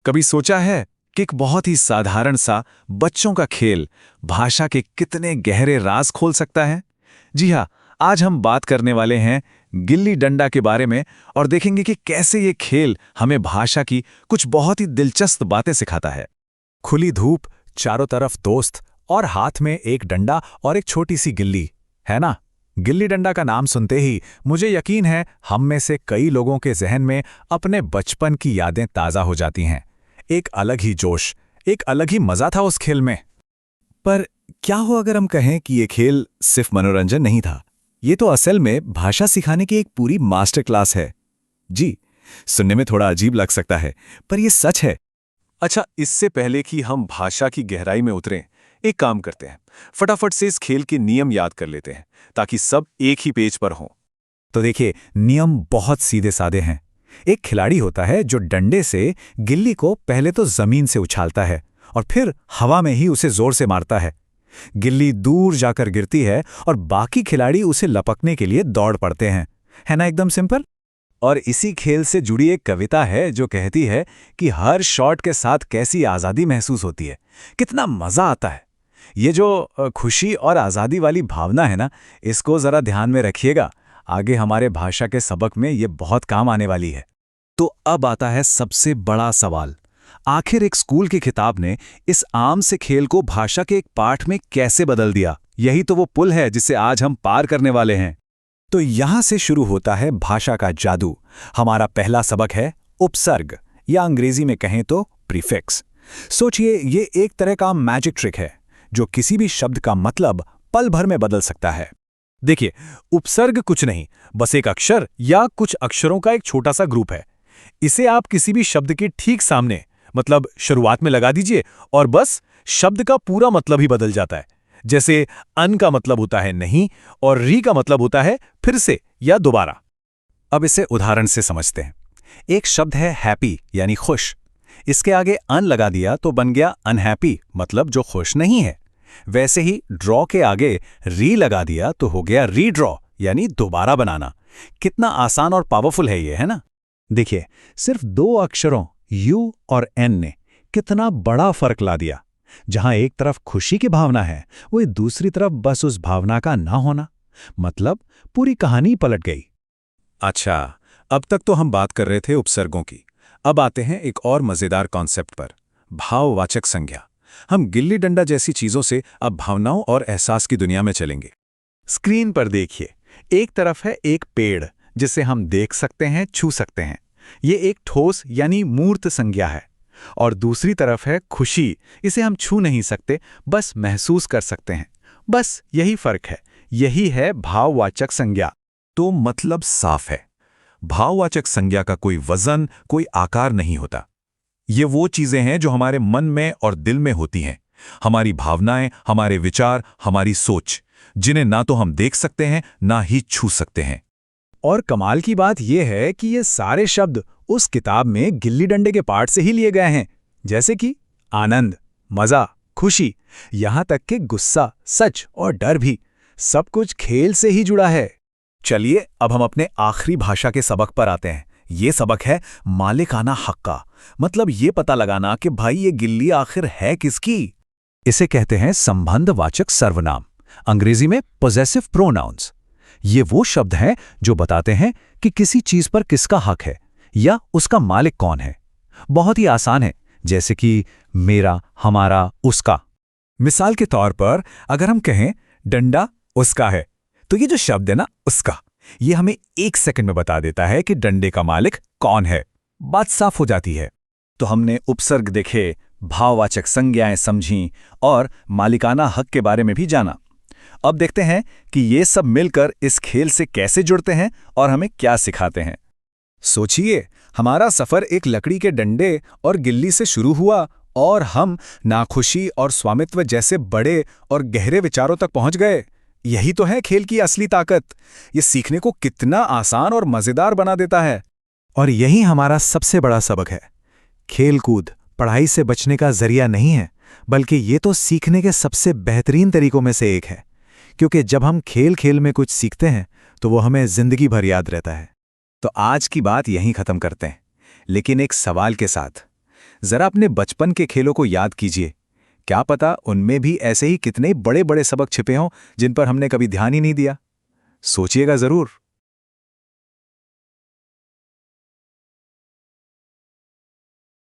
कभी सोचा है कि एक बहुत ही साधारण सा बच्चों का खेल भाषा के कितने गहरे राज खोल सकता है? जी हाँ, आज हम बात करने वाले हैं गिल्ली डंडा के बारे में और देखेंगे कि कैसे ये खेल हमें भाषा की कुछ बहुत ही दिलचस्प बातें सिखाता है। खुली धूप, चारों तरफ दोस्त और हाथ में एक डंडा और एक छोटी सी गिल्ली, है ना? गिल्ली डंडा का नाम सुनते ही मुझे यकीन है हम में से कई लोगों के जहन में अपने बचपन की यादें ताज़ा हो जाती हैं। एक अलग ही जोश, एक अलग ही मज़ा था उस खेल में। पर क्या हो अगर हम कहें कि ये खेल सिर्फ मनोरंजन नहीं था, ये तो असल में भाषा सिखाने की एक पूरी मास्टर क्लास है। जी, सुनने में थोड़ा अजीब लग सकता है, पर यह सच है। अच्छा, इससे पहले कि हम भाषा की गहराई में उतरें, एक काम करते हैं, फटाफट से इस खेल के नियम याद कर लेते हैं ताकि सब एक ही पेज पर हों। तो देखिए, नियम बहुत सीधे साधे हैं। एक खिलाड़ी होता है जो डंडे से गिल्ली को पहले तो जमीन से उछालता है और फिर हवा में ही उसे जोर से मारता है। गिल्ली दूर जाकर गिरती है और बाकी खिलाड़ी उसे लपकने के लिए दौड़ पड़ते हैं। है ना, एकदम सिंपल। और इसी खेल से जुड़ी एक कविता है जो कहती है कि हर शॉट के साथ कैसी आज़ादी महसूस होती है, कितना मज़ा आता है। ये जो खुशी और आज़ादी वाली भावना है ना, इसको ज़रा ध्यान में रखिएगा। आगे हमारे भाषा के सबक में ये बहुत काम आने वाली है। तो अब आता है सबसे बड़ा सवाल, आखिर एक स्कूल की किताब ने इस आम से खेल को भाषा के एक पाठ में कैसे बदल दिया? यही तो वो पुल है जिसे आज हम पार करने वाले हैं। तो यहां से शुरू होता है भाषा का जादू। हमारा पहला सबक है उपसर्ग, या अंग्रेजी में कहें तो प्रीफिक्स। सोचिए, ये एक तरह का मैजिक ट्रिक है जो किसी भी शब्द का मतलब पल भर में बदल सकता है। देखिए, उपसर्ग कुछ नहीं, बस एक अक्षर या कुछ अक्षरों का एक छोटा सा ग्रुप है। इसे आप किसी भी शब्द के ठीक सामने, मतलब शुरुआत में लगा दीजिए और बस शब्द का पूरा मतलब ही बदल जाता है। जैसे अन का मतलब होता है नहीं और री का मतलब होता है फिर से या दोबारा। अब इसे उदाहरण से समझते हैं। एक शब्द है हैप्पी, यानी खुश। इसके आगे अन लगा दिया तो बन गया अनहैप्पी, मतलब जो खुश नहीं है। वैसे ही ड्रॉ के आगे री लगा दिया तो हो गया रीड्रॉ, यानी दोबारा बनाना। कितना आसान और पावरफुल है ये, है ना? देखिए, सिर्फ दो अक्षरों यू और एन ने कितना बड़ा फर्क ला दिया। जहां एक तरफ खुशी की भावना है, वही दूसरी तरफ बस उस भावना का ना होना। मतलब पूरी कहानी पलट गई। अच्छा, अब तक तो हम बात कर रहे थे उपसर्गों की। अब आते हैं एक और मजेदार कॉन्सेप्ट पर, भाववाचक संज्ञा। हम गिल्ली डंडा जैसी चीजों से अब भावनाओं और एहसास की दुनिया में चलेंगे। स्क्रीन पर देखिए, एक तरफ है एक पेड़ जिसे हम देख सकते हैं, छू सकते हैं। ये एक ठोस यानी मूर्त संज्ञा है। और दूसरी तरफ है खुशी, इसे हम छू नहीं सकते, बस महसूस कर सकते हैं। बस यही फर्क है, यही है भाववाचक संज्ञा। तो मतलब साफ है, भाववाचक संज्ञा का कोई वजन, कोई आकार नहीं होता। ये वो चीजें हैं जो हमारे मन में और दिल में होती हैं, हमारी भावनाएं, हमारे विचार, हमारी सोच, जिन्हें ना तो हम देख सकते हैं ना ही छू सकते हैं। और कमाल की बात यह है कि ये सारे शब्द उस किताब में गिल्ली डंडे के पाठ से ही लिए गए हैं, जैसे कि आनंद, मजा, खुशी, यहां तक कि गुस्सा, सच और डर भी। सब कुछ खेल से ही जुड़ा है। चलिए, अब हम अपने आखिरी भाषा के सबक पर आते हैं। ये सबक है मालिकाना हक का, मतलब ये पता लगाना कि भाई ये गिल्ली आखिर है किसकी। इसे कहते हैं संबंधवाचक सर्वनाम, अंग्रेजी में पोजेसिव प्रोनाउंस। ये वो शब्द हैं जो बताते हैं कि किसी चीज पर किसका हक है या उसका मालिक कौन है। बहुत ही आसान है, जैसे कि मेरा, हमारा, उसका। मिसाल के तौर पर अगर हम कहें डंडा उसका है, तो ये जो शब्द है ना उसका, ये हमें 1 सेकंड में बता देता है कि डंडे का मालिक कौन है। बात साफ हो जाती है। तो हमने उपसर्ग देखे, भाववाचक संज्ञाएं समझीं और मालिकाना हक के बारे में भी जाना। अब देखते हैं कि ये सब मिलकर इस खेल से कैसे जुड़ते हैं और हमें क्या सिखाते हैं। सोचिए, हमारा सफर एक लकड़ी के डंडे और गिल्ली से शुरू हुआ और हम नाखुशी और स्वामित्व जैसे बड़े और गहरे विचारों तक पहुंच गए। यही तो है खेल की असली ताकत। ये सीखने को कितना आसान और मजेदार बना देता है। और यही हमारा सबसे बड़ा सबक है। खेल-कूद पढ़ाई से बचने का जरिया नहीं है, बल्कि ये तो सीखने के सबसे बेहतरीन तरीकों में से एक है। क्योंकि जब हम खेल खेल में कुछ सीखते हैं तो वो हमें जिंदगी भर याद रहता है। तो आज की बात यहीं खत्म करते हैं, लेकिन एक सवाल के साथ। जरा अपने बचपन के खेलों को याद कीजिए। क्या पता उनमें भी ऐसे ही कितने बड़े बड़े सबक छिपे हों जिन पर हमने कभी ध्यान ही नहीं दिया। सोचिएगा जरूर।